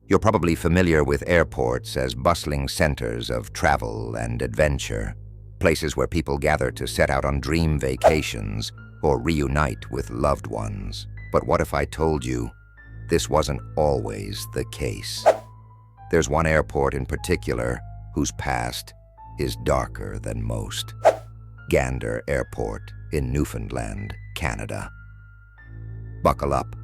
You're probably familiar with airports as bustling centers of travel and adventure, places where people gather to set out on dream vacations or reunite with loved ones. But what if I told you this wasn't always the case? There's one airport in particular whose past is darker than most. Gander Airport in Newfoundland, Canada. Buckle up,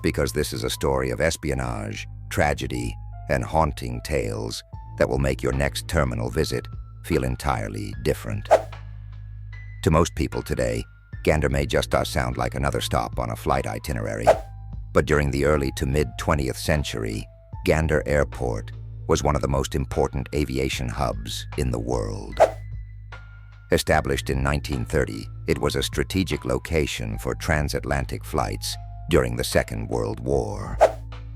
because this is a story of espionage, tragedy, and haunting tales that will make your next terminal visit feel entirely different. To most people today, Gander may just sound like another stop on a flight itinerary. But during the early to mid-20th century, Gander Airport was one of the most important aviation hubs in the world. Established in 1930, it was a strategic location for transatlantic flights during the Second World War.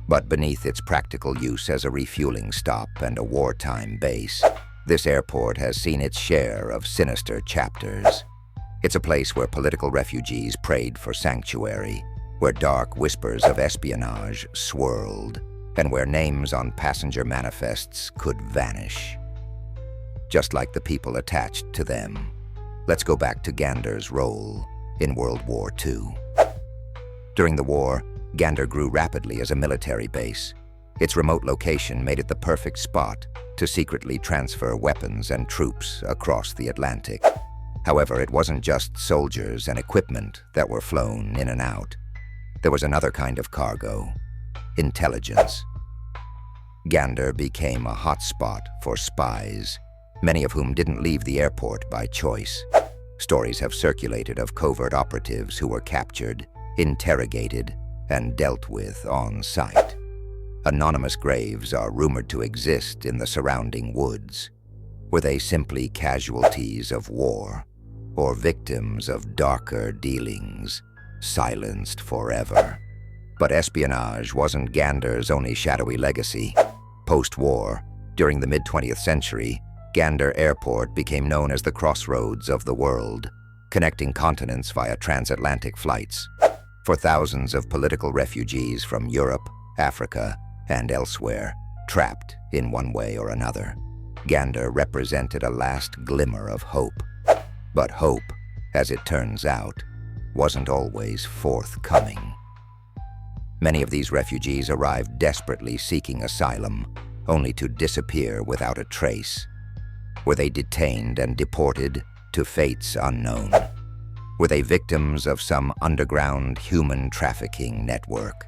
But beneath its practical use as a refueling stop and a wartime base, this airport has seen its share of sinister chapters. It's a place where political refugees prayed for sanctuary, where dark whispers of espionage swirled, and where names on passenger manifests could vanish. Just like the people attached to them. Let's go back to Gander's role in World War II. During the war, Gander grew rapidly as a military base. Its remote location made it the perfect spot to secretly transfer weapons and troops across the Atlantic. However, it wasn't just soldiers and equipment that were flown in and out. There was another kind of cargo: intelligence. Gander became a hotspot for spies, many of whom didn't leave the airport by choice. Stories have circulated of covert operatives who were captured, interrogated, and dealt with on site. Anonymous graves are rumored to exist in the surrounding woods. Were they simply casualties of war, or victims of darker dealings, silenced forever? But espionage wasn't Gander's only shadowy legacy. Post-war, during the mid-20th century, Gander Airport became known as the crossroads of the world, connecting continents via transatlantic flights. For thousands of political refugees from Europe, Africa, and elsewhere, trapped in one way or another, Gander represented a last glimmer of hope. But hope, as it turns out, wasn't always forthcoming. Many of these refugees arrived desperately seeking asylum, only to disappear without a trace. Were they detained and deported to fates unknown? Were they victims of some underground human trafficking network?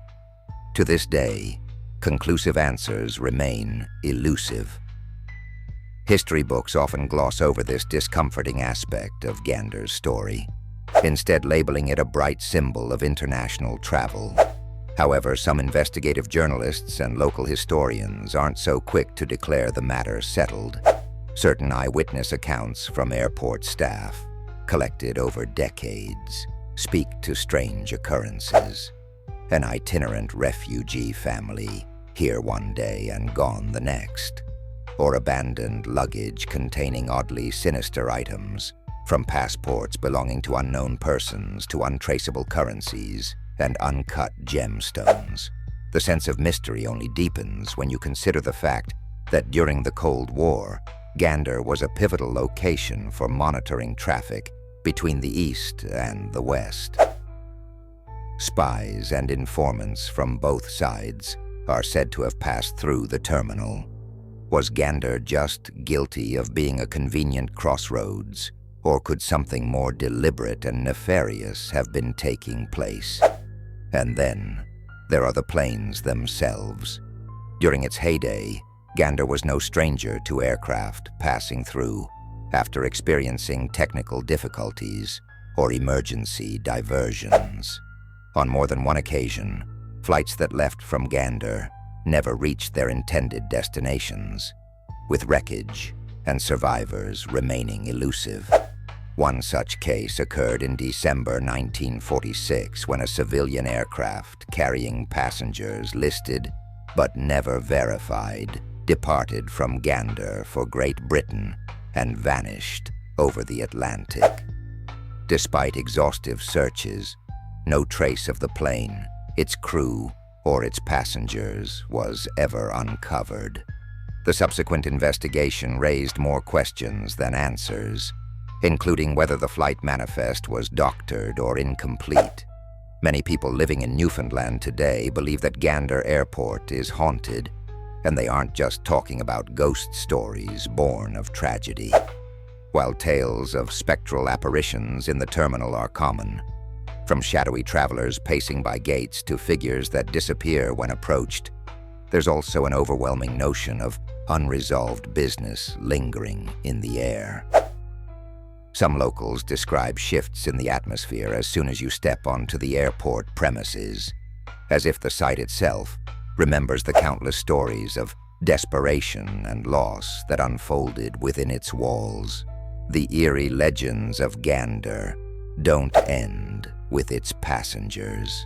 To this day, conclusive answers remain elusive. History books often gloss over this discomforting aspect of Gander's story, instead labeling it a bright symbol of international travel. However, some investigative journalists and local historians aren't so quick to declare the matter settled. Certain eyewitness accounts from airport staff, collected over decades, speak to strange occurrences. An itinerant refugee family, here one day and gone the next. Or abandoned luggage containing oddly sinister items, from passports belonging to unknown persons to untraceable currencies and uncut gemstones. The sense of mystery only deepens when you consider the fact that during the Cold War, Gander was a pivotal location for monitoring traffic between the East and the West. Spies and informants from both sides are said to have passed through the terminal. Was Gander just guilty of being a convenient crossroads, or could something more deliberate and nefarious have been taking place? And then, there are the planes themselves. During its heyday, Gander was no stranger to aircraft passing through after experiencing technical difficulties or emergency diversions. On more than one occasion, flights that left from Gander never reached their intended destinations, with wreckage and survivors remaining elusive. One such case occurred in December 1946 when a civilian aircraft carrying passengers listed but never verified departed from Gander for Great Britain and vanished over the Atlantic. Despite exhaustive searches, no trace of the plane, its crew, or its passengers was ever uncovered. The subsequent investigation raised more questions than answers, including whether the flight manifest was doctored or incomplete. Many people living in Newfoundland today believe that Gander Airport is haunted, and they aren't just talking about ghost stories born of tragedy. While tales of spectral apparitions in the terminal are common, from shadowy travelers pacing by gates to figures that disappear when approached, there's also an overwhelming notion of unresolved business lingering in the air. Some locals describe shifts in the atmosphere as soon as you step onto the airport premises, as if the site itself remembers the countless stories of desperation and loss that unfolded within its walls. The eerie legends of Gander don't end with its passengers.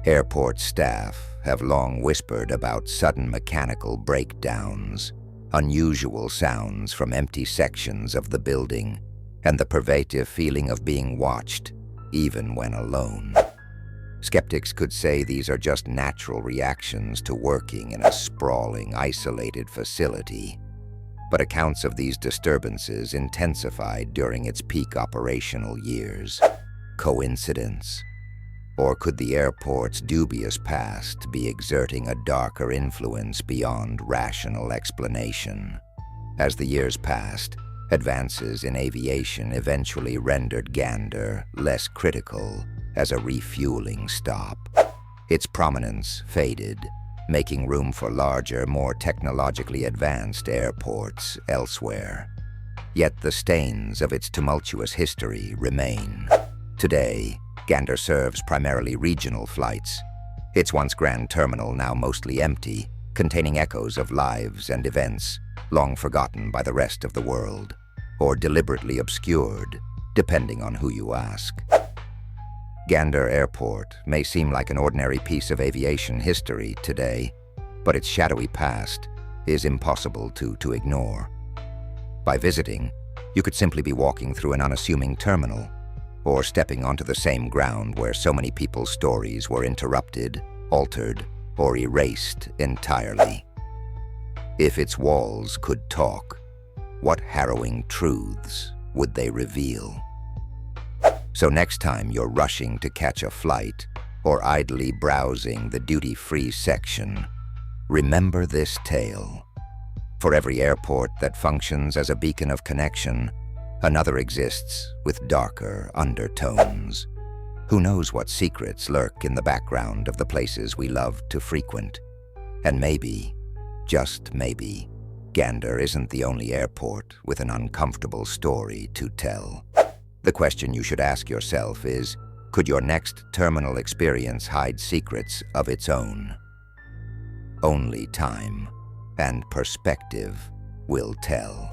Airport staff have long whispered about sudden mechanical breakdowns, unusual sounds from empty sections of the building, and the pervasive feeling of being watched, even when alone. Skeptics could say these are just natural reactions to working in a sprawling, isolated facility, but accounts of these disturbances intensified during its peak operational years. Coincidence? Or could the airport's dubious past be exerting a darker influence beyond rational explanation? As the years passed, advances in aviation eventually rendered Gander less critical as a refueling stop. Its prominence faded, making room for larger, more technologically advanced airports elsewhere. Yet the stains of its tumultuous history remain. Today, Gander serves primarily regional flights, its once grand terminal now mostly empty, containing echoes of lives and events long forgotten by the rest of the world, or deliberately obscured, depending on who you ask. Gander Airport may seem like an ordinary piece of aviation history today, but its shadowy past is impossible to ignore. By visiting, you could simply be walking through an unassuming terminal, or stepping onto the same ground where so many people's stories were interrupted, altered, or erased entirely. If its walls could talk, what harrowing truths would they reveal? So next time you're rushing to catch a flight or idly browsing the duty-free section, remember this tale. For every airport that functions as a beacon of connection, another exists with darker undertones. Who knows what secrets lurk in the background of the places we love to frequent? And maybe, just maybe, Gander isn't the only airport with an uncomfortable story to tell. The question you should ask yourself is, could your next terminal experience hide secrets of its own? Only time and perspective will tell.